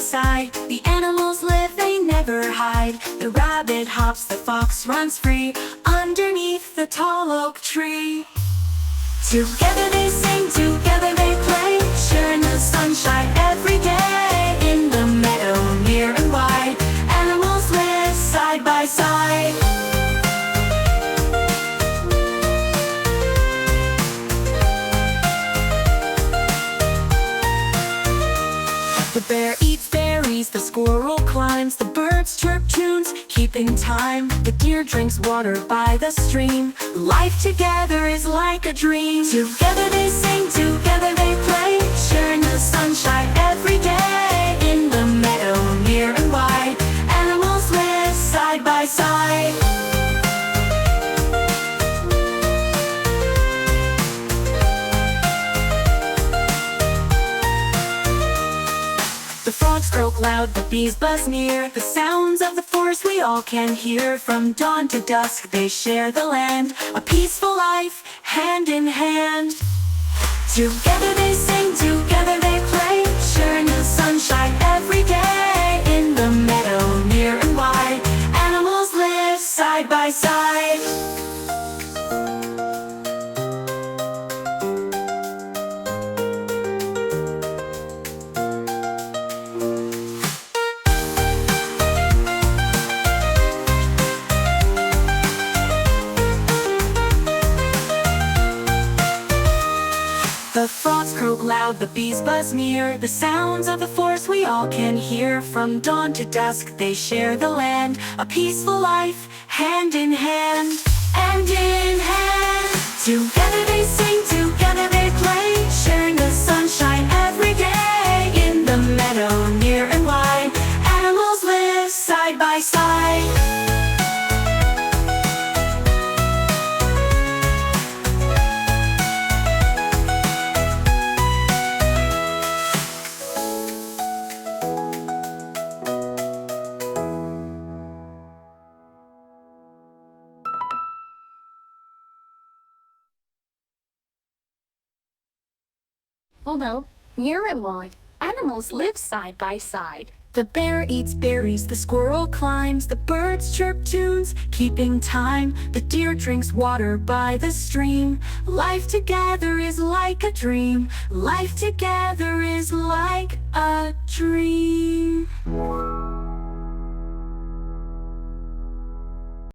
side. The animals live, they never hide. The rabbit hops, the fox runs free underneath the tall oak tree. Together they sing, together they play, sharing the sunshine every day. In the meadow, near and wide, animals live side by side. The bear eats berries, the squirrel climbs, the birds chirp tunes, keeping time. The deer drinks water by the stream. Life together is like a dream. Together they sing, together they play, sharing the sunshine every day. In the meadow, near and wide, animals live side by side. The frogs croak loud, the bees buzz near. The sounds of the forest we all can hear. From dawn to dusk they share the land, a peaceful life, hand in hand. Together they sing, together they play, sharing the sunshine every day. In the meadow, near and wide, animals live side by side. The frogs croak loud, the bees buzz near. The sounds of the forest we all can hear. From dawn to dusk they share the land, a peaceful life, hand in hand, hand in hand. Together they sing, together they play, sharing the sunshine every day. In the meadow, near and wide, animals live side by side. Although, near and wide, animals live side by side. The bear eats berries, the squirrel climbs, the birds chirp tunes, keeping time. The deer drinks water by the stream. Life together is like a dream. Life together is like a dream.